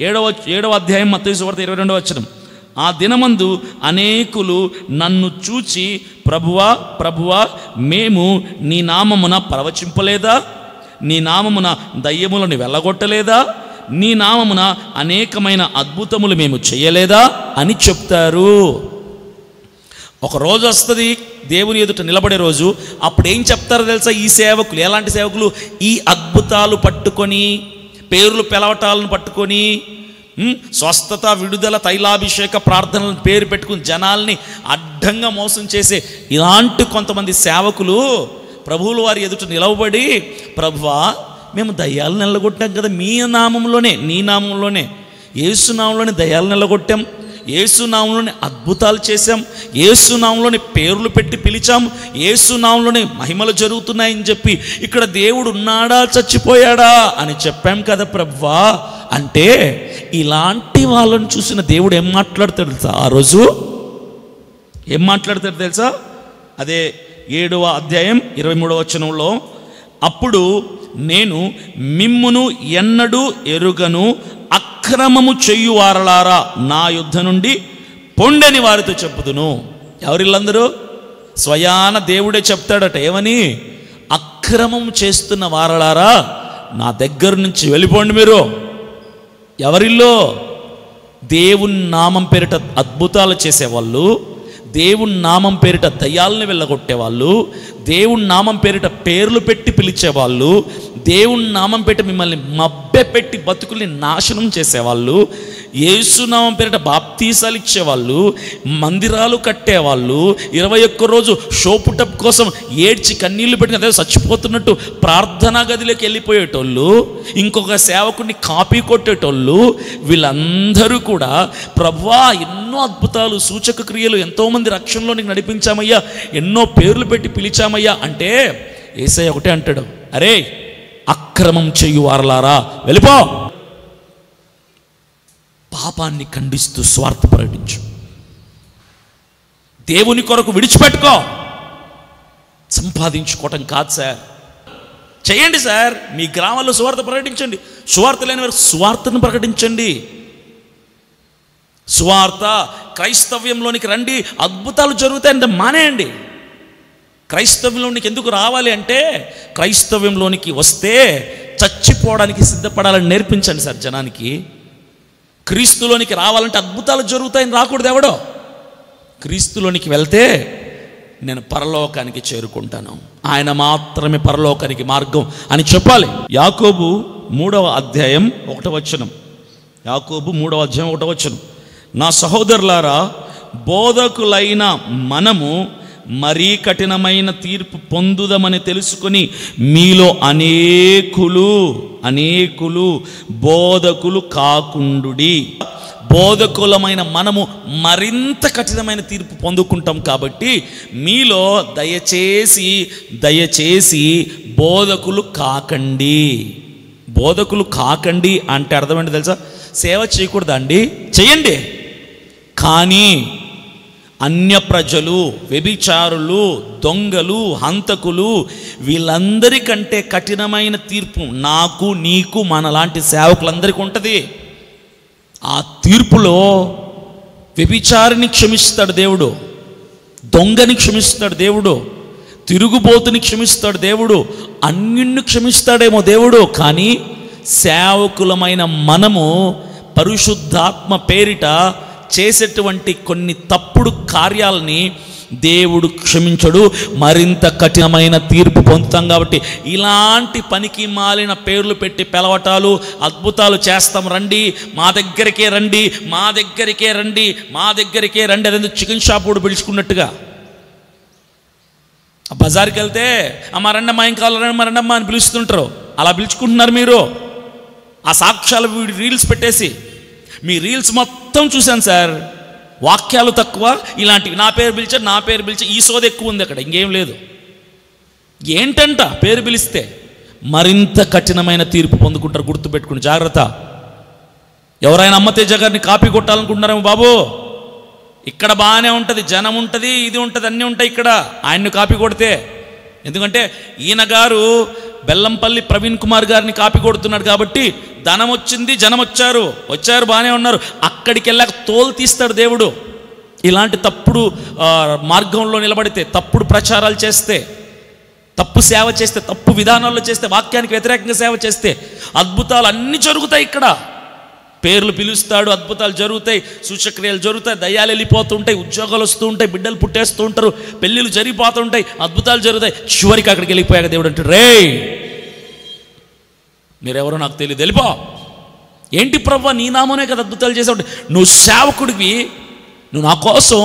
ఏడవ అధ్యాయం మత్తయి సువార్త 22వ వచనం. ఆ దినమందు అనేకులు నన్ను చూచి, ప్రభువా ప్రభువా, మేము నీ నామమున ప్రవచింపలేదా? నీ నామమున దయ్యములను వెళ్ళగొట్టలేదా? నీ నామమున అనేకమైన అద్భుతములు మేము చేయలేదా అని చెప్తారు. ఒక రోజు వస్తుంది దేవుని ఎదుట నిలబడే రోజు. అప్పుడు ఏం చెప్తారో తెలుసా? ఈ సేవకులు ఎలాంటి సేవకులు? ఈ అద్భుతాలు పట్టుకొని, పేర్లు పిలవటాలను పట్టుకొని, స్వస్థత, విడుదల, తైలాభిషేక ప్రార్థనలను పేరు పెట్టుకుని జనాల్ని అడ్డంగా మోసం చేసే ఇలాంటి కొంతమంది సేవకులు ప్రభువుల వారి ఎదుట నిలవబడి, ప్రభువా మేము దయ్యాలను నిలగొట్టాం కదా మీ నామంలోనే, నీ నామంలోనే, యేసు నామంలోనే దయ్యాలను నిలగొట్టాం, యేసు నామంలోనే అద్భుతాలు చేశాం, యేసు నామంలోనే పేర్లు పెట్టి పిలిచాం, యేసు నామంలోనే మహిమలు జరుగుతున్నాయని చెప్పి ఇక్కడ దేవుడు ఉన్నాడా చచ్చిపోయాడా అని చెప్పాం కదా ప్రభువా అంటే, ఇలాంటి వాళ్ళని చూసిన దేవుడు ఏం మాట్లాడతాడు తెలుసా? ఆ రోజు ఏం మాట్లాడతాడు తెలుసా? అదే 7వ అధ్యాయం 23వ వచనంలో, అప్పుడు నేను మిమ్మును ఎన్నడూ ఎరుగను, అక్రమము చెయ్యువారలారా నా యుద్ధ నుండి పొండని వారితో చెప్పుదును. ఎవరిల్లందరూ? స్వయాన దేవుడే చెప్తాడట. ఏమని? అక్రమం చేస్తున్న వారలారా నా దగ్గర నుంచి వెళ్ళిపోండి మీరు. ఎవరిల్లో? దేవుని నామం పేరిట అద్భుతాలు చేసేవాళ్ళు, దేవుని నామం పేరిట దయ్యాలను వెళ్ళగొట్టేవాళ్ళు, దేవుని నామం పేరిట పేర్లు పెట్టి పిలిచేవాళ్ళు, దేవుని నామం పెట్టి మిమ్మల్ని మభ్యపెట్టి బతుకుల్ని నాశనం చేసేవాళ్ళు, యేసు నామం పేరిట బాప్తీసాలు ఇచ్చేవాళ్ళు, మందిరాలు కట్టేవాళ్ళు, 21 రోజు షోపుటప్ కోసం ఏడ్చి కన్నీళ్లు పెట్టిన అదే చచ్చిపోతున్నట్టు ప్రార్థనా గదిలోకి వెళ్ళిపోయేటోళ్ళు, ఇంకొక సేవకుడిని కాపీ కొట్టేటోళ్ళు, వీళ్ళందరూ కూడా ప్రభువా ఎన్నో అద్భుతాలు, సూచక క్రియలు, ఎంతోమంది రక్షణలోనికి నడిపించామయ్యా, ఎన్నో పేర్లు పెట్టి పిలిచామయ్యా అంటే, యేసయ్య ఒకటే అంటాడు, అరే అక్రమం చెయ్యువారలారా వెళ్ళిపో. పాపాన్ని ఖండిస్తూ స్వార్థ ప్రకటించు. దేవుని కొరకు విడిచిపెట్టుకో. సంపాదించుకోవటం కాదు సార్. చేయండి సార్, మీ గ్రామాల్లో సువార్త ప్రకటించండి. సువార్త లేని వారు సువార్తను ప్రకటించండి. సువార్త క్రైస్తవ్యంలోనికి రండి, అద్భుతాలు జరుగుతాయంటే మానేయండి. క్రైస్తవ్యంలోనికి ఎందుకు రావాలి అంటే, క్రైస్తవ్యంలోనికి వస్తే చచ్చిపోవడానికి సిద్ధపడాలని నేర్పించండి సార్ జనానికి. క్రీస్తులోనికి రావాలంటే అద్భుతాలు జరుగుతాయని రాకూడదు ఎవడో. క్రీస్తులోనికి వెళ్తే నేను పరలోకానికి చేరుకుంటాను, ఆయన మాత్రమే పరలోకానికి మార్గం అని చెప్పాలి. యాకోబు 3వ అధ్యాయం 1వ వచనం. యాకోబు 3వ అధ్యాయం 1వ వచనం. నా సహోదరులారా, బోధకులైన మనము మరీ కఠినమైన తీర్పు పొందుదామని తెలుసుకొని మీలో అనేకులు బోధకులు కాకుండుడి. బోధకులమైన మనము మరింత కఠినమైన తీర్పు పొందుకుంటాం కాబట్టి మీలో దయచేసి బోధకులు కాకండి. బోధకులు కాకండి అంటే అర్థం ఏంటి తెలుసా? సేవ చేయకూడదా అండి? చెయ్యండి, కానీ అన్య ప్రజలు, వ్యభిచారులు, దొంగలు, హంతకులు వీళ్ళందరికంటే కఠినమైన తీర్పు నాకు, నీకు, మనలాంటి సేవకులందరికీ ఉంటుంది. ఆ తీర్పులో వ్యభిచారిని క్షమిస్తాడు దేవుడు, దొంగని క్షమిస్తాడు దేవుడు, తిరుగుబోతుని క్షమిస్తాడు దేవుడు, అన్యుణ్ణి క్షమిస్తాడేమో దేవుడు. కానీ సేవకులమైన మనము పరిశుద్ధాత్మ పేరిట చేసేటువంటి కొన్ని తప్పుడు కార్యాలని దేవుడు క్షమించడు, మరింత కఠినమైన తీర్పు పొందుతాం. కాబట్టి ఇలాంటి పనికి మాలిన పేర్లు పెట్టి పిలవటాలు, అద్భుతాలు చేస్తాం, రండి మా దగ్గరికే రండి, మా దగ్గరికే రండి, మా దగ్గరికే రండి, అదే చికెన్ షాప్ కూడా పిలుచుకున్నట్టుగా బజార్కి వెళ్తే అమ్మ రండమ్మా, ఏం కావాలి రండమ్మా అని పిలుస్తుంటారు. అలా పిలుచుకుంటున్నారు మీరు. ఆ సాక్ష్యాలు రీల్స్ పెట్టేసి, మీ రీల్స్ మొత్తం చూశాను సార్, వాక్యాలు తక్కువ, ఇలాంటివి నా పేరు పిలిచా ఈ సోద ఎక్కువ ఉంది అక్కడ, ఇంకేం లేదు. ఏంటంట పేరు పిలిస్తే మరింత కఠినమైన తీర్పు పొందుకుంటారు. గుర్తుపెట్టుకుని జాగ్రత్త. ఎవరైనా అమ్మతేజ గారిని కాపీ కొట్టాలనుకుంటున్నారేమో బాబు, ఇక్కడ బాగానే ఉంటుంది, జనం ఉంటుంది, ఇది ఉంటుంది, అన్నీ ఉంటాయి ఇక్కడ. ఆయన్ని కాపీ కొడితే, ఎందుకంటే ఈయన గారు బెల్లంపల్లి ప్రవీణ్ కుమార్ గారిని కాపీ కొడుతున్నాడు కాబట్టి ధనం వచ్చింది, జనం వచ్చారు బాగానే ఉన్నారు. అక్కడికి వెళ్ళాక తోలు తీస్తాడు దేవుడు. ఇలాంటి తప్పుడు మార్గంలో నిలబడితే, తప్పుడు ప్రచారాలు చేస్తే, తప్పు సేవ చేస్తే, తప్పు విధానాల్లో చేస్తే, వాక్యానికి వ్యతిరేకంగా సేవ చేస్తే అద్భుతాలు అన్నీ జరుగుతాయి. ఇక్కడ పేర్లు పిలుస్తాడు, అద్భుతాలు జరుగుతాయి, సూచక్రియలు జరుగుతాయి, దయ్యాలు వెళ్ళిపోతుంటాయి, ఉద్యోగాలు వస్తూ ఉంటాయి, బిడ్డలు పుట్టేస్తూ ఉంటారు, పెళ్ళిళ్ళు జరిగిపోతుంటాయి, అద్భుతాలు జరుగుతాయి. చివరికి అక్కడికి వెళ్ళిపోయాక దేవుడు అంటాడు, రే మీరెవరో నాకు తెలియదు, వెళ్ళిపో. ఏంటి ప్రభువా, నీ నామనే కదా అద్భుతాలు చేసావు. నువ్వు సేవకుడివి, నువ్వు నా కోసం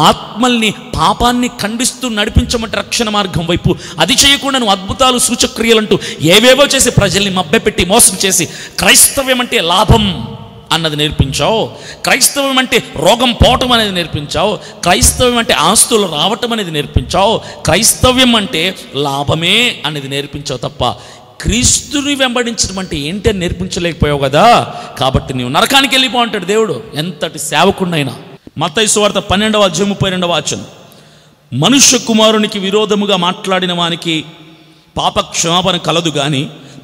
ఆత్మల్ని, పాపాన్ని ఖండిస్తూ నడిపించమంటే రక్షణ మార్గం వైపు, అది చేయకుండా నువ్వు అద్భుతాలు సూచక్రియలు అంటూ ఏవేవో చేసి ప్రజల్ని మభ్యపెట్టి మోసం చేసి క్రైస్తవ్యం అంటే లాభం అన్నది నేర్పించావు, క్రైస్తవం అంటే రోగం పోవటం అనేది నేర్పించావు, క్రైస్తవం అంటే ఆస్తులు రావటం అనేది నేర్పించావు, క్రైస్తవ్యం అంటే లాభమే అనేది నేర్పించావు తప్ప క్రీస్తుని వెంబడించడం అంటే ఏంటి అని నేర్పించలేకపోయావు కదా. కాబట్టి నీవు నరకానికి వెళ్ళిపో అంటాడు దేవుడు, ఎంతటి సేవకుడినైనా. మత్తయి సువార్త 12:32 మనుష్య కుమారునికి విరోధముగా మాట్లాడిన వానికి పాప క్షమాపణ కలదు గాని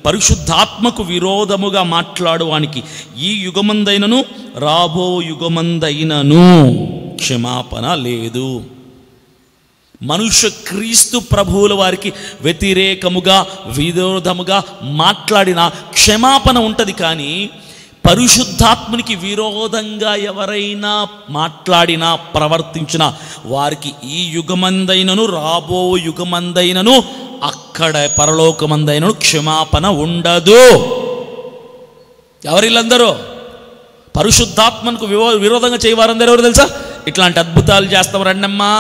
పరిశుద్ధాత్మకు విరోధముగా మాట్లాడు వానికి ఈ యుగమందైనను రాబో యుగమందైనను క్షమాపణ లేదు. మనుష్య క్రీస్తు ప్రభువుల వారికి వ్యతిరేకముగా విరోధముగా మాట్లాడిన క్షమాపణ ఉంటుంది, కానీ పరిశుద్ధాత్మునికి విరోధంగా ఎవరైనా మాట్లాడినా ప్రవర్తించినా వారికి ఈ యుగమందైనను రాబో యుగమందైనను అక్కడ పరలోకమందైనను క్షమాపణ ఉండదు. ఎవరిల్లందరూ పరిశుద్ధాత్మకు విరోధంగా చేయవారందరూ ఎవరు తెలుసా? ఇట్లాంటి అద్భుతాలు చేస్తాం రండమ్మా,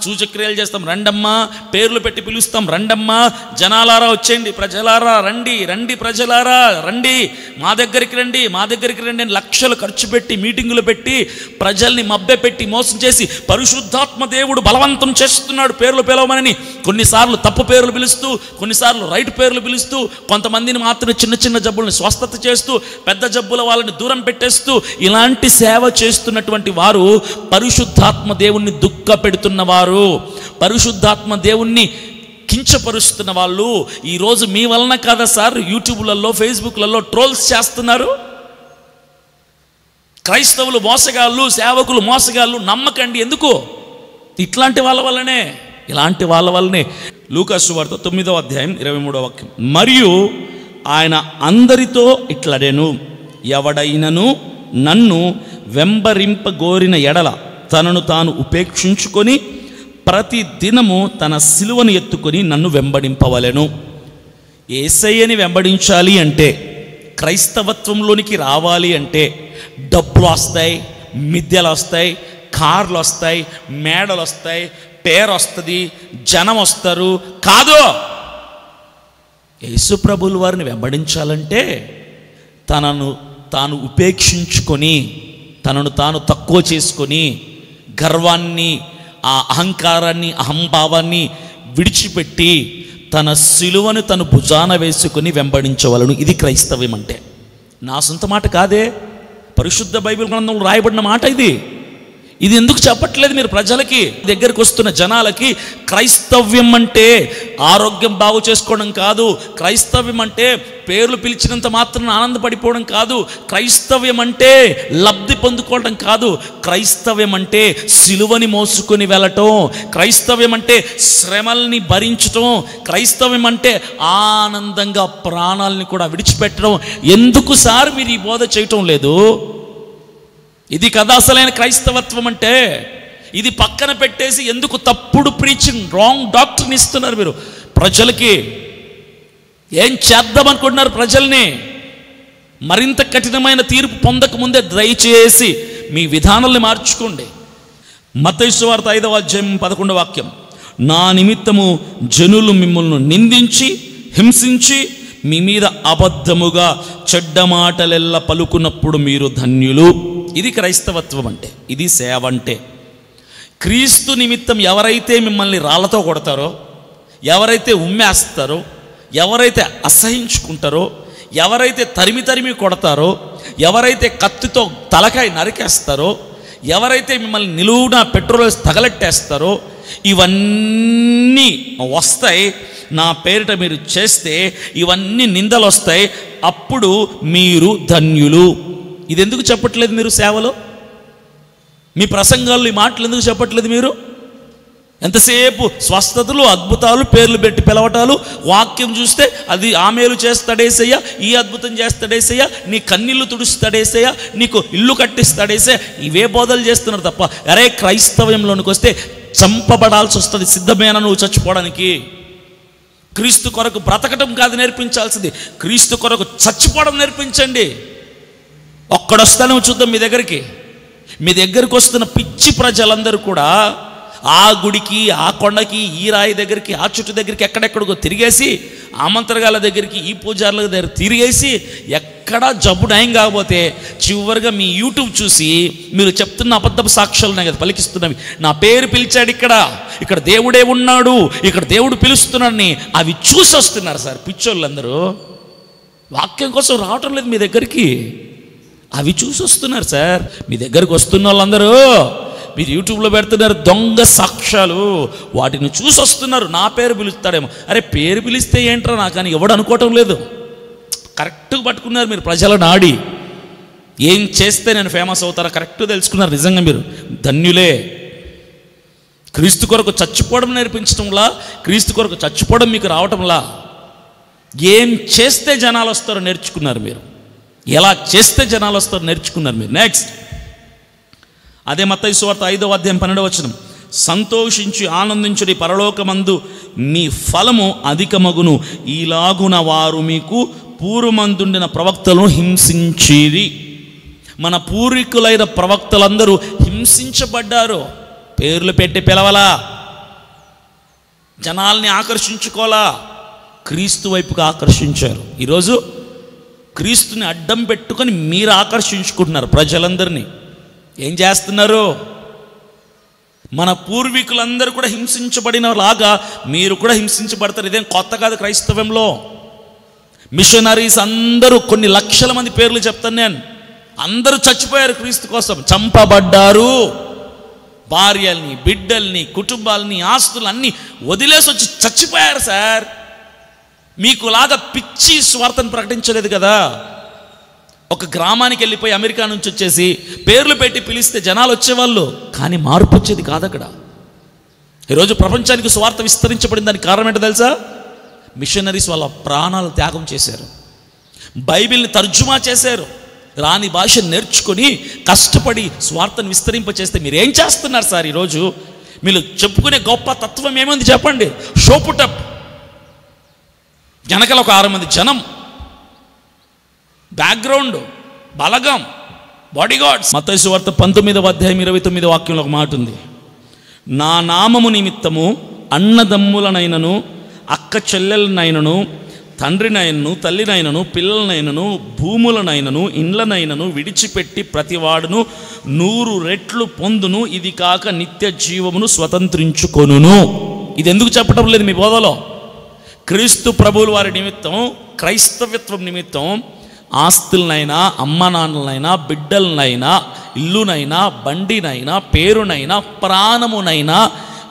సూచక్రియలు చేస్తాం రండమ్మా, పేర్లు పెట్టి పిలుస్తాం రండమ్మా, జనాలారా వచ్చేయండి, ప్రజలారా రండి, రండి ప్రజలారా రండి, మా దగ్గరికి రండి, మా దగ్గరికి రండి అని లక్షలు ఖర్చు పెట్టి మీటింగులు పెట్టి ప్రజల్ని మభ్యపెట్టి మోసం చేసి పరిశుద్ధాత్మ దేవుడు బలవంతం చేస్తున్నాడు పేర్లు పిలవమని. కొన్నిసార్లు తప్పు పేర్లు పిలుస్తూ, కొన్నిసార్లు రైట్ పేర్లు పిలుస్తూ, కొంతమందిని మాత్రం చిన్న చిన్న జబ్బులను స్వస్థత చేస్తూ, పెద్ద జబ్బుల వాళ్ళని దూరం పెట్టేస్తూ ఇలాంటి సేవ చేస్తున్నటువంటి వారు పరిశుద్ధాత్మ దేవుణ్ణి దుఃఖ పెడుతున్నవారు, పరిశుద్ధాత్మ దేవుణ్ణి కించపరుస్తున్న వాళ్ళు. ఈరోజు మీ వలన కదా సార్ యూట్యూబ్లలో, ఫేస్బుక్లలో ట్రోల్స్ చేస్తున్నారు. క్రైస్తవులు మోసగాళ్ళు, సేవకులు మోసగాళ్ళు, నమ్మకండి. ఎందుకు? ఇట్లాంటి వాళ్ళ వల్లనే, ఇలాంటి వాళ్ళ వల్లనే. లూకా సువార్త 9:23 మరియు ఆయన అందరితో ఇట్లడెను, ఎవడైనను నన్ను వెంబరింపగోరిన ఎడల తనను తాను ఉపేక్షించుకొని ప్రతి దినము తన సిలువను ఎత్తుకొని నన్ను వెంబడింపవలెను. యేసయ్యని వెంబడించాలి అంటే, క్రైస్తవత్వంలోనికి రావాలి అంటే డబ్బులు వస్తాయి, మిద్దెలు వస్తాయి, కార్లు వస్తాయి, మేడలు వస్తాయి, పేరు వస్తుంది, జనం వస్తారు కాదు. యేసు ప్రభువుల వారిని వెంబడించాలంటే తనను తాను ఉపేక్షించుకొని, తనను తాను తక్కువ చేసుకొని, గర్వాన్ని, ఆ అహంకారాన్ని, అహంభావాన్ని విడిచిపెట్టి తన సిలువను తను భుజాన వేసుకొని వెంబడించవలను. ఇది క్రైస్తవ్యం అంటే. నా సొంత మాట కాదే, పరిశుద్ధ బైబిల్ గ్రంథంలో రాయబడిన మాట ఇది. ఇది ఎందుకు చెప్పట్లేదు మీరు ప్రజలకి, దగ్గరికి వస్తున్న జనాలకి? క్రైస్తవ్యం అంటే ఆరోగ్యం బాగు చేసుకోవడం కాదు, క్రైస్తవ్యం అంటే పేర్లు పిలిచినంత మాత్రం ఆనందపడిపోవడం కాదు, క్రైస్తవ్యం అంటే లబ్ధి పొందుకోవడం కాదు, క్రైస్తవ్యం అంటే సిలువని మోసుకొని వెళ్ళటం, క్రైస్తవ్యం అంటే శ్రమల్ని భరించటం, క్రైస్తవ్యం అంటే ఆనందంగా ప్రాణాలని కూడా విడిచిపెట్టడం. ఎందుకు సార్ మీరు ఈ బోధ చేయటం లేదు? ఇది కదా అసలైన క్రైస్తవత్వం అంటే. ఇది పక్కన పెట్టేసి ఎందుకు తప్పుడు ప్రీచింగ్, రాంగ్ డాక్టర్ని ఇస్తున్నారు మీరు ప్రజలకి? ఏం చేద్దామనుకుంటున్నారు ప్రజల్ని? మరింత కఠినమైన తీర్పు పొందక ముందే దయచేసి మీ విధానాల్ని మార్చుకోండి. మత్తయి సువార్త 5:11 నా నిమిత్తము జనులు మిమ్మల్ని నిందించి హింసించి మీ మీద అబద్ధముగా చెడ్డ మాటలెల్లా పలుకున్నప్పుడు మీరు ధన్యులు. ఇది క్రైస్తవత్వం అంటే, ఇది సేవ అంటే. క్రీస్తు నిమిత్తం ఎవరైతే మిమ్మల్ని రాళ్లతో కొడతారో, ఎవరైతే ఉమ్మేస్తారో, ఎవరైతే అసహించుకుంటారో, ఎవరైతే తరిమి తరిమి కొడతారో, ఎవరైతే కత్తితో తలకాయ నరికేస్తారో, ఎవరైతే మిమ్మల్ని నిలువున పెట్రోల్ తగలెట్టేస్తారో ఇవన్నీ వస్తాయి, నా పేరిట మీరు చేస్తే ఇవన్నీ నిందలు వస్తాయి, అప్పుడు మీరు ధన్యులు. ఇది ఎందుకు చెప్పట్లేదు మీరు సేవలో? మీ ప్రసంగాల్లో ఈ మాటలు ఎందుకు చెప్పట్లేదు మీరు? ఎంతసేపు స్వస్థతలు, అద్భుతాలు, పేర్లు పెట్టి పిలవటాలు, వాక్యం చూస్తే అది ఆమేలు చేస్తాడేసయ్యా, ఈ అద్భుతం చేస్తాడేసయ్యా, నీ కన్నీళ్లు తుడుస్తాడేసయ్యా, నీకు ఇల్లు కట్టిస్తాడేసయ్యా, ఇవే బోధలు చేస్తున్నారు తప్ప అరే క్రైస్తవ్యంలోనికి వస్తే చంపబడాల్సి వస్తుంది. సిద్ధమేనా నువ్వు చచ్చిపోవడానికి? క్రీస్తు కొరకు బ్రతకటం కాదు నేర్పించాల్సింది, క్రీస్తు కొరకు చచ్చిపోవడం నేర్పించండి. ఒక్కడొస్తానే చూద్దాం మీ దగ్గరికి వస్తున్న పిచ్చి ప్రజలందరూ కూడా ఆ గుడికి, ఆ కొండకి, ఈ రాయి దగ్గరికి, ఆ చుట్టు దగ్గరికి, ఎక్కడెక్కడికో తిరిగేసి, ఆ మంత్రగాళ్ళ దగ్గరికి, ఈ పూజారుల దగ్గర తిరిగేసి ఎక్కడా జబ్బు నయం కాకపోతే చివరిగా మీ యూట్యూబ్ చూసి మీరు చెప్తున్న అబద్ధపు సాక్ష్యాలున్నాయి కదా పలికిస్తున్నవి, నా పేరు పిలిచాడు, ఇక్కడ దేవుడే ఉన్నాడు, ఇక్కడ దేవుడు పిలుస్తున్నాడని అవి చూసి వస్తున్నారు సార్ పిచ్చోళ్ళందరూ. వాక్యం కోసం రావటం లేదు మీ దగ్గరికి, అవి చూసి వస్తున్నారు సార్. మీ దగ్గరికి వస్తున్న వాళ్ళందరూ మీరు యూట్యూబ్లో పెడుతున్నారు దొంగ సాక్ష్యాలు, వాటిని చూసి వస్తున్నారు. నా పేరు పిలుస్తాడేమో, అరే పేరు పిలిస్తే ఏంట్రా నాకు అని ఎవడు అనుకోవటం లేదు. కరెక్ట్గా పట్టుకున్నారు మీరు ప్రజల నాడి. ఏం చేస్తే నేను ఫేమస్ అవుతారో కరెక్ట్గా తెలుసుకున్నారు. నిజంగా మీరు ధన్యులే. క్రీస్తు కొరకు చచ్చిపోవడం నేర్పించడంలా, క్రీస్తు కొరకు చచ్చిపోవడం మీకు రావటంలా, ఏం చేస్తే జనాలు వస్తారో నేర్చుకున్నారు మీరు, ఎలా చేస్తే జనాలు వస్తారో నేర్చుకున్నారు మీరు. నెక్స్ట్ అదే మత్తయి సువార్త 5వ అధ్యాయం 12వ వచనం, సంతోషించి ఆనందించుడి, పరలోకమందు మీ ఫలము అధికమగును, ఈలాగున వారు మీకు పూర్వమందుండిన ప్రవక్తలను హింసించిరి. మన పూర్వీకులైన ప్రవక్తలందరూ హింసించబడ్డారు. పేర్లు పెట్టి పిలవలా, జనాల్ని ఆకర్షించుకోలా, క్రీస్తు వైపుగా ఆకర్షించారు. ఈరోజు క్రీస్తుని అడ్డం పెట్టుకొని మీరు ఆకర్షించుకుంటున్నారు ప్రజలందరినీ. ఏం చేస్తున్నారు? మన పూర్వీకులందరూ కూడా హింసించబడిన లాగా మీరు కూడా హింసించబడతారు. ఇదేం కొత్త కాదు క్రైస్తవంలో. మిషనరీస్ అందరూ కొన్ని లక్షల మంది పేర్లు చెప్తాను నేను, అందరూ చచ్చిపోయారు క్రీస్తు కోసం, చంపబడ్డారు. భార్యల్ని, బిడ్డల్ని, కుటుంబాలని, ఆస్తులన్నీ వదిలేసి వచ్చి చచ్చిపోయారు సార్. మీకు లాగా పిచ్చి స్వార్థను ప్రకటించలేదు కదా. ఒక గ్రామానికి వెళ్ళిపోయి అమెరికా నుంచి వచ్చేసి పేర్లు పెట్టి పిలిస్తే జనాలు వచ్చేవాళ్ళు, కానీ మార్పు వచ్చేది కాదు అక్కడ. ఈరోజు ప్రపంచానికి స్వార్థ విస్తరించబడిన దానికి కారణం ఏంటో తెలుసా? మిషనరీస్ వాళ్ళ ప్రాణాలు త్యాగం చేశారు, బైబిల్ని తర్జుమా చేశారు, రాని భాష నేర్చుకొని కష్టపడి స్వార్థను విస్తరింపచేస్తే మీరు ఏం చేస్తున్నారు సార్? ఈరోజు మీరు చెప్పుకునే గొప్ప తత్వం ఏముంది చెప్పండి? షోపుటప్, వెనకల ఒక 6 మంది జనం, బ్యాక్గ్రౌండ్, బలగం, బాడీగార్డ్స్. మత్తయి సువార్త 19వ అధ్యాయం 29వ వాక్యంలో ఒక మాట ఉంది, నా నామము నిమిత్తము అన్నదమ్ములనైనను, అక్క చెల్లెలనైనను, తండ్రినైనను, తల్లినైనను, పిల్లలనైనను, భూములనైనను, ఇండ్లనైనను విడిచిపెట్టి ప్రతివాడును 100 రెట్లు పొందును, ఇది కాక నిత్య జీవమును స్వతంత్రించుకొనును. ఇది ఎందుకు చెప్పడం లేదు మీ బోధలో? క్రీస్తు ప్రభువుల వారి నిమిత్తం, క్రైస్తవ్యత్వం నిమిత్తం ఆస్తులనైనా, అమ్మ నాన్నలైనా, బిడ్డలనైనా, ఇల్లునైనా, బండినైనా, పేరునైనా, ప్రాణమునైనా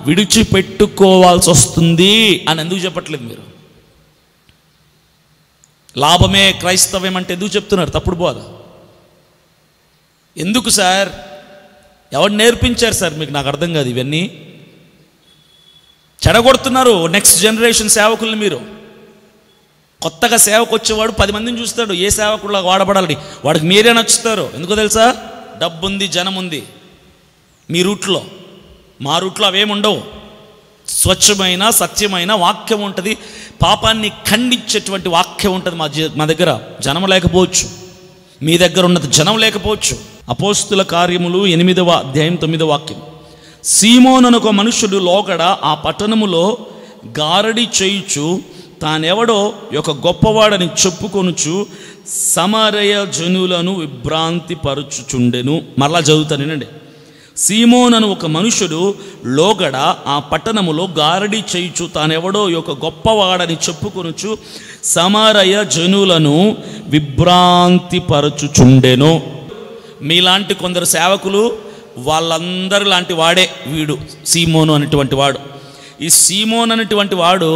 విడిచిపెట్టుకోవాల్సి వస్తుంది అని ఎందుకు చెప్పట్లేదు మీరు? లాభమే క్రైస్తవ్యం అంటే ఎందుకు చెప్తున్నారు? తప్పుడు బోధ. ఎందుకు సార్? ఎవరు నేర్పించారు సార్ మీకు? నాకు అర్థం కాదు. ఇవన్నీ చెడగొడుతున్నారు నెక్స్ట్ జనరేషన్ సేవకుల్ని మీరు. కొత్తగా సేవకు వచ్చేవాడు 10 మందిని చూస్తాడు, ఏ సేవకుడిలా వాడబడాలని వాడికి మీరే నచ్చుతారు. ఎందుకో తెలుసా? డబ్బు ఉంది, జనం ఉంది మీ రూట్లో. మా రూట్లో అవేముండవు. స్వచ్ఛమైన, సత్యమైన వాక్యం ఉంటుంది, పాపాన్ని ఖండించేటువంటి వాక్యం ఉంటుంది మా దగ్గర. జనం లేకపోవచ్చు, మీ దగ్గర ఉన్నది జనం లేకపోవచ్చు. అపోస్తుల కార్యములు 8వ అధ్యాయం 9వ వాక్యం, సీమోను ఒక మనుషుడు లోగడ ఆ పట్టణములో గారడి చేయుచు తానెవడో ఒక గొప్పవాడని చెప్పుకొనుచు సమరయ జనులను విభ్రాంతి పరుచుచుండెను. మరలా చదువుతానేనండి. సీమోనను ఒక మనుషుడు లోగడ ఆ పట్టణములో గారడి చేయుచు తానెవడో ఒక గొప్పవాడని చెప్పుకొనుచు సమరయ జనులను విభ్రాంతి పరచుచుండెను. మీలాంటి కొందరు సేవకులు వాళ్ళందరూ లాంటి వాడే వీడు సీమోను అనేటువంటి వాడు. ఈ సీమోన్ అనేటువంటి వాడు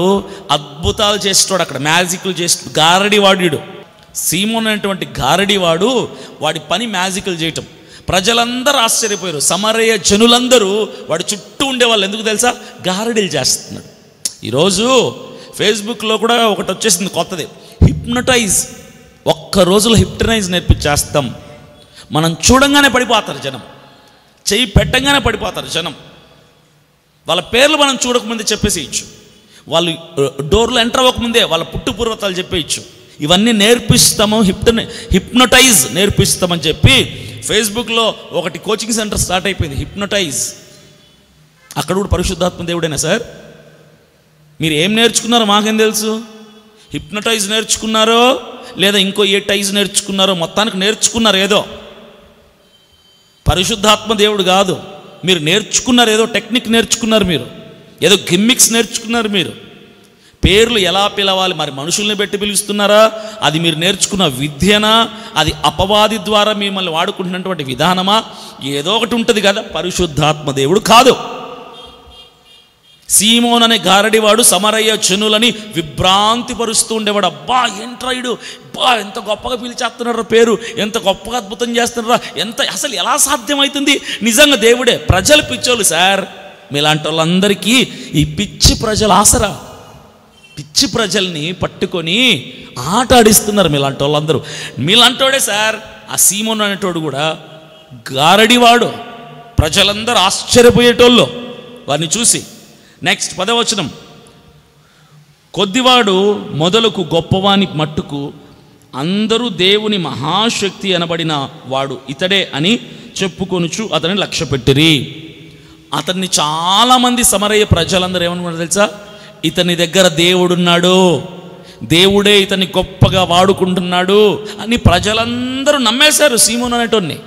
అద్భుతాలు చేసేవాడు, అక్కడ మ్యాజిక్లు చేసి గారడివాడు వీడు. సీమోన్ అనేటువంటి గారడివాడు, వాడి పని మ్యాజిక్లు చేయటం. ప్రజలందరూ ఆశ్చర్యపోయారు. సమరయ జనులందరూ వాడి చుట్టూ ఉండేవాళ్ళు. ఎందుకు తెలుసా? గారడీలు చేస్తున్నాడు. ఈరోజు ఫేస్బుక్లో కూడా ఒకటి వచ్చేసింది కొత్తది, హిప్నటైజ్. ఒక్క రోజులో హిప్నటైజ్ నేర్పించేస్తాం. మనం చూడంగానే పడిపోతారు జనం, చెయ్యి పెట్టంగానే పడిపోతారు జనం. వాళ్ళ పేర్లు మనం చూడకముందే చెప్పేసేయచ్చు, వాళ్ళు డోర్లో ఎంటర్ అవ్వకముందే వాళ్ళ పుట్టు పూర్వతాలు చెప్పేయచ్చు. ఇవన్నీ నేర్పిస్తాము, హిప్నటైజ్ నేర్పిస్తామని చెప్పి ఫేస్బుక్లో ఒకటి కోచింగ్ సెంటర్ స్టార్ట్ అయిపోయింది, హిప్నటైజ్. అక్కడ కూడా పరిశుద్ధాత్మ దేవుడేనా సార్? మీరు ఏం నేర్చుకున్నారో మాకేం తెలుసు? హిప్నటైజ్ నేర్చుకున్నారో లేదా ఇంకో ఏ టైజ్ నేర్చుకున్నారో, మొత్తానికి నేర్చుకున్నారు ఏదో. పరిశుద్ధాత్మ దేవుడు కాదు. మీరు నేర్చుకున్నారు ఏదో టెక్నిక్ నేర్చుకున్నారు, మీరు ఏదో గిమ్మిక్స్ నేర్చుకున్నారు. మీరు పేర్లు ఎలా పిలవాలి, మరి మనుషుల్ని పెట్టి పిలుస్తున్నారా? అది మీరు నేర్చుకున్న విద్యనా? అది అపవాది ద్వారా మిమ్మల్ని వాడుకుంటున్నటువంటి విధానమా? ఏదో ఒకటి ఉంటుంది కదా. పరిశుద్ధాత్మ దేవుడు కాదు. సీమోన్ అనే గారడివాడు సమరయ్య జనులని విభ్రాంతి పరుస్తూ ఉండేవాడు. అబ్బా ఏంట్రాయుడు, బా ఎంత గొప్పగా పిలిచేస్తున్నారా పేరు, ఎంత గొప్పగా అద్భుతం చేస్తున్నారా, ఎంత అసలు ఎలా సాధ్యమవుతుంది? నిజంగా దేవుడే. ప్రజలు పిచ్చోళ్ళు సార్. మీలాంటి వాళ్ళందరికీ ఈ పిచ్చి ప్రజలు ఆసరా. పిచ్చి ప్రజల్ని పట్టుకొని ఆట ఆడిస్తున్నారు మీలాంటి వాళ్ళందరూ. మీలాంటోడే సార్. ఆ సీమోన్ అనేటోడు కూడా గారడివాడు. ప్రజలందరూ ఆశ్చర్యపోయేటోళ్ళు వారిని చూసి. నెక్స్ట్ 10వ వచనం, కొద్దివాడు మొదలుకు గొప్పవాని మట్టుకు అందరూ దేవుని మహాశక్తి అనబడిన వాడు ఇతడే అని చెప్పుకొనుచు అతన్ని లక్ష్యపెట్టిరి. అతన్ని చాలామంది సమరయ్య ప్రజలందరూ ఏమనుకున్నారు తెలుసా? ఇతని దగ్గర దేవుడున్నాడు, దేవుడే ఇతన్ని గొప్పగా వాడుకుంటున్నాడు అని ప్రజలందరూ నమ్మేశారు సీమోన్ అనేటోన్ని.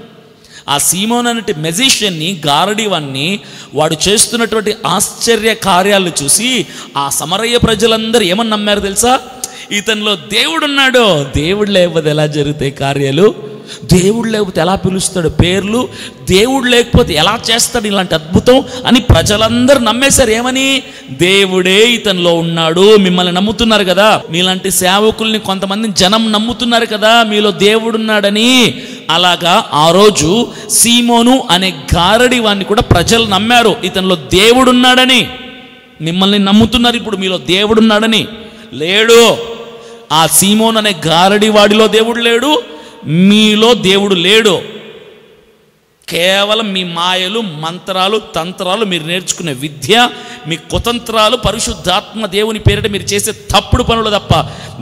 ఆ సీమోన్ అనే మెజిషియన్ని, గారడివాన్ని, వాడు చేస్తున్నటువంటి ఆశ్చర్య కార్యాలు చూసి ఆ సమరయ్య ప్రజలందరూ ఏమని నమ్మారు తెలుసా? ఇతనిలో దేవుడున్నాడు. దేవుడు లేకపోతే ఎలా జరుగుతాయి కార్యాలు? దేవుడు లేకపోతే ఎలా పిలుస్తాడు పేర్లు? దేవుడు లేకపోతే ఎలా చేస్తాడు ఇలాంటి అద్భుతం అని ప్రజలందరూ నమ్మేశారు. ఏమని? దేవుడే ఇతనిలో ఉన్నాడు. మిమ్మల్ని నమ్ముతున్నారు కదా, మీలాంటి సేవకుల్ని కొంతమంది జనం నమ్ముతున్నారు కదా మీలో దేవుడున్నాడని. అలాగా ఆ రోజు సీమోను అనే గారడి వాడిని కూడా ప్రజలు నమ్మారు, ఇతనిలో దేవుడున్నాడని. మిమ్మల్ని నమ్ముతున్నారు ఇప్పుడు మీలో దేవుడున్నాడని. లేడు. ఆ సీమోను అనే గారడి వాడిలో దేవుడు లేడు, మీలో దేవుడు లేడు. కేవలం మీ మాయలు, మంత్రాలు, తంత్రాలు, మీరు నేర్చుకునే విద్య, మీ కుతంత్రాలు, పరిశుద్ధాత్మ దేవుని పేరిట మీరు చేసే తప్పుడు పనులు తప్ప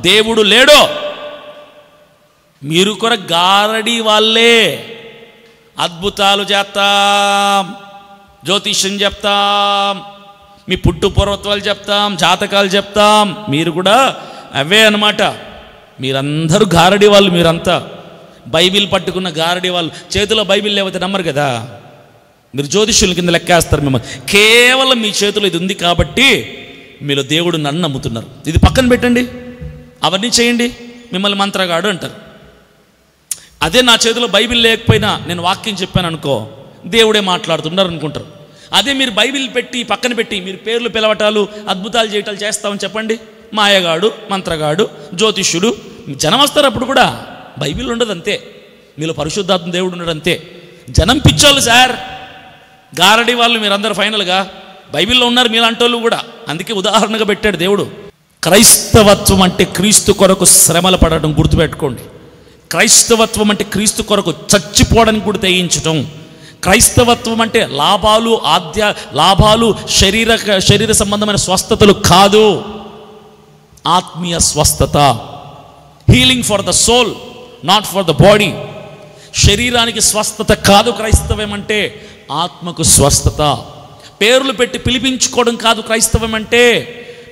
దేవుడు లేడు. మీరు కూడా గారడి వాళ్ళే. అద్భుతాలు చేస్తాం, జ్యోతిష్యం చెప్తాం, మీ పుట్టు పూర్వత్వాలు చెప్తాం, జాతకాలు చెప్తాం. మీరు కూడా అవే అన్నమాట. మీరందరూ గారడి వాళ్ళు. మీరంతా బైబిల్ పట్టుకున్న గారడి వాళ్ళు. చేతిలో బైబిల్ లేకపోతే నమ్మరు కదా. మీరు జ్యోతిష్యుల కింద లెక్కేస్తారు మిమ్మల్ని. కేవలం మీ చేతిలో ఇది ఉంది కాబట్టి మీలో దేవుడు నన్ను నమ్ముతున్నారు. ఇది పక్కన పెట్టండి, అవన్నీ చేయండి, మిమ్మల్ని మంత్రగాడు అంటారు. అదే నా చేతిలో బైబిల్ లేకపోయినా నేను వాక్యం చెప్పాను అనుకో, దేవుడే మాట్లాడుతున్నారు అనుకుంటారు. అదే మీరు బైబిల్ పెట్టి పక్కన పెట్టి మీరు పేర్లు పిలవటాలు, అద్భుతాలు చేయటాలు చేస్తామని చెప్పండి, మాయగాడు, మంత్రగాడు, జ్యోతిష్యుడు జనం వస్తారు. అప్పుడు కూడా బైబిల్ ఉండదు, అంతే. మీలో పరిశుద్ధాత్మ దేవుడు ఉన్నాడు, అంతే. జనం పిచ్చోళ్ళు సార్, గారడి వాళ్ళు. మీరందరూ ఫైనల్గా బైబిల్లో ఉన్నారు మీలాంటి వాళ్ళు కూడా. అందుకే ఉదాహరణగా పెట్టాడు దేవుడు. క్రైస్తవత్వం అంటే క్రీస్తు కొరకు శ్రమలు పడటం, గుర్తుపెట్టుకోండి. క్రైస్తవత్వం అంటే క్రీస్తు కొరకు చచ్చిపోవడానికి కూడా తెగించటం. క్రైస్తవత్వం అంటే లాభాలు శరీర సంబంధమైన స్వస్థతలు కాదు, ఆత్మీయ స్వస్థత. Healing for the soul, not for the body. శరీరానికి స్వస్థత కాదు క్రైస్తవం అంటే, ఆత్మకు స్వస్థత. పేర్లు పెట్టి పిలిపించుకోవడం కాదు క్రైస్తవం అంటే,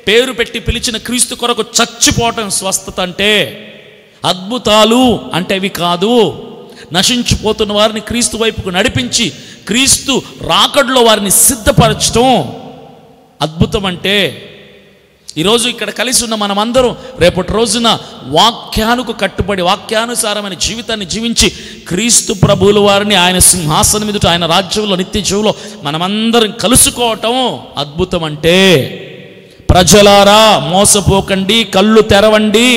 పేరు పెట్టి పిలిచిన క్రీస్తు కొరకు చచ్చిపోవటం స్వస్థత అంటే. అద్భుతాలు అంటే అవి కాదు. నశించిపోతున్న వారిని క్రీస్తు వైపుకు నడిపించి క్రీస్తు రాకడలో వారిని సిద్ధపరచటం అద్భుతం అంటే. ఈరోజు ఇక్కడ కలిసి ఉన్న మనమందరం రేపటి రోజున వాక్యానికి కట్టుబడి వాక్యానుసారమైన జీవితాన్ని జీవించి క్రీస్తు ప్రభువుల వారిని ఆయన సింహాసనం మీదట ఆయన రాజ్యంలో నిత్య జీవంలో మనమందరం కలుసుకోవటం అద్భుతం. అంటే ప్రజలారా మోసపోకండి, కళ్ళు తెరవండి.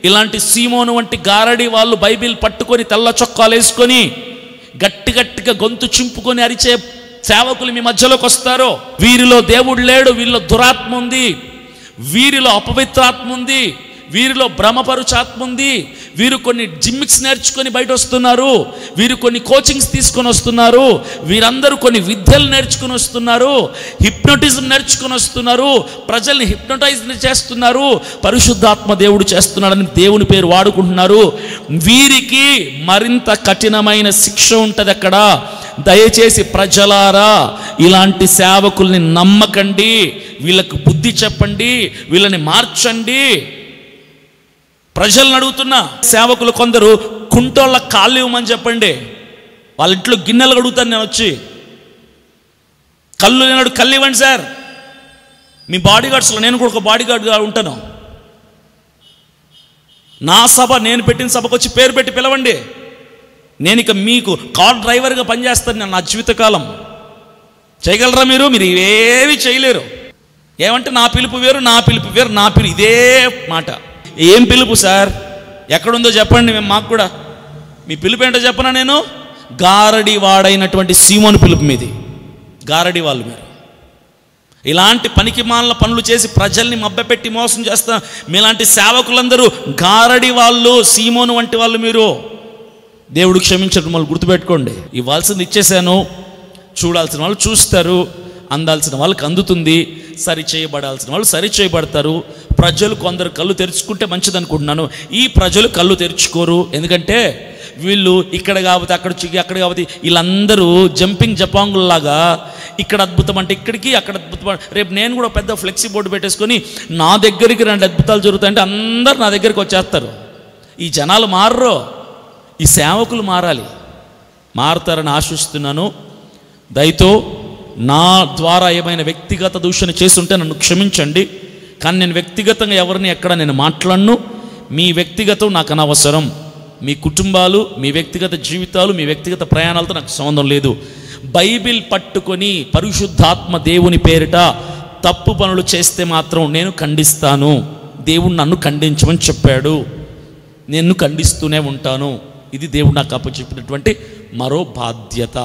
ఇలాంటి సీమోను వంటి గారడి వాళ్ళు బైబిల్ పట్టుకొని తెల్ల చొక్కాలు వేసుకొని గట్టిగా గొంతు చింపుకొని అరిచే సేవకులు మీ మధ్యలోకి వస్తారు. వీరిలో దేవుడు లేడు, వీరిలో దురాత్మ ఉంది, వీరిలో అపవిత్రాత్మ ఉంది, వీరిలో భ్రమపరుచాత్మ ఉంది, వీరు కొన్ని జిమ్మిక్స్ నేర్చుకొని బయట వస్తున్నారు, వీరు కొన్ని కోచింగ్స్ తీసుకొని వస్తున్నారు, వీరందరూ కొన్ని విద్యలు నేర్చుకుని వస్తున్నారు, హిప్నోటిజం నేర్చుకుని వస్తున్నారు, ప్రజల్ని హిప్నోటైజ్ చేస్తున్నారు, పరిశుద్ధాత్మ దేవుడు చేస్తున్నాడని దేవుని పేరు వాడుకుంటున్నారు. వీరికి మరింత కఠినమైన శిక్ష ఉంటుంది అక్కడ. దయచేసి ప్రజలారా ఇలాంటి సేవకుల్ని నమ్మకండి, వీళ్ళకు బుద్ధి చెప్పండి, వీళ్ళని మార్చండి. ప్రజలను అడుగుతున్నా, సేవకులు కొందరు కుంటోళ్ళ కాళ్ళు ఇవ్వమని చెప్పండి. వాళ్ళ ఇంట్లో గిన్నెలు అడుగుతాను నేను వచ్చి, కళ్ళు లేనాడు కళ్ళు ఇవ్వండి సార్. మీ బాడీ గార్డ్స్లో నేను కూడా ఒక బాడీ గార్డ్గా ఉంటాను. నా సభ, నేను పెట్టిన సభకు వచ్చి పేరు పెట్టి పిలవండి. నేను ఇక మీకు కార్ డ్రైవర్గా పనిచేస్తాను నేను నా జీవితకాలం. చేయగలరా మీరు? మీరు ఇవేవి చేయలేరు. ఏమంటే నా పిలుపు వేరు, నా పిలుపు వేరు, నా పిలుపు ఇదే మాట. ఏం పిలుపు సార్? ఎక్కడుందో చెప్పండి మేము మాకు కూడా. మీ పిలుపు ఏంటో చెప్పనా నేను? గారడి వాడైనటువంటి సీమోను పిలుపు మీది. గారడి వాళ్ళు మీరు. ఇలాంటి పనికి మాలిన పనులు చేసి ప్రజల్ని మభ్యపెట్టి మోసం చేస్తా మీలాంటి సేవకులందరూ గారడి వాళ్ళు, సీమోను వంటి వాళ్ళు మీరు. దేవుడు క్షమించడం వాళ్ళు గుర్తుపెట్టుకోండి. ఇవ్వాల్సింది ఇచ్చేసాను, చూడాల్సిన వాళ్ళు చూస్తారు, అందాల్సిన వాళ్ళకి అందుతుంది, సరి చేయబడాల్సిన వాళ్ళు సరి చేయబడతారు. ప్రజలు కొందరు కళ్ళు తెరుచుకుంటే మంచిది అనుకుంటున్నాను. ఈ ప్రజలు కళ్ళు తెరుచుకోరు. ఎందుకంటే వీళ్ళు ఇక్కడ కాబట్టి అక్కడ చిక్కి, అక్కడ కాబట్టి వీళ్ళందరూ జంపింగ్ జపాంగుల్లాగా ఇక్కడ అద్భుతం అంటే ఇక్కడికి, అక్కడ అద్భుతం. రేపు నేను కూడా పెద్ద ఫ్లెక్సీ బోర్డు పెట్టేసుకొని నా దగ్గరికి 2 అద్భుతాలు జరుగుతాయంటే అందరు నా దగ్గరికి వచ్చేస్తారు. ఈ జనాలు మారరు, ఈ సేవకులు మారాలి. మారుతారని ఆశిస్తున్నాను. దయతో నా ద్వారా ఏమైనా వ్యక్తిగత దూషణ చేస్తుంటే నన్ను క్షమించండి. కానీ నేను వ్యక్తిగతంగా ఎవరిని ఎక్కడ నేను మాట్లాడను. మీ వ్యక్తిగతం నాకు అనవసరం. మీ కుటుంబాలు, మీ వ్యక్తిగత జీవితాలు, మీ వ్యక్తిగత ప్రయాణాలతో నాకు సంబంధం లేదు. బైబిల్ పట్టుకొని పరిశుద్ధాత్మ దేవుని పేరిట తప్పు పనులు చేస్తే మాత్రం నేను ఖండిస్తాను. దేవుడు నన్ను ఖండించమని చెప్పాడు, నేను ఖండిస్తూనే ఉంటాను. ఇది దేవుడు నాకు అప్పచెప్పినటువంటి మరో బాధ్యత.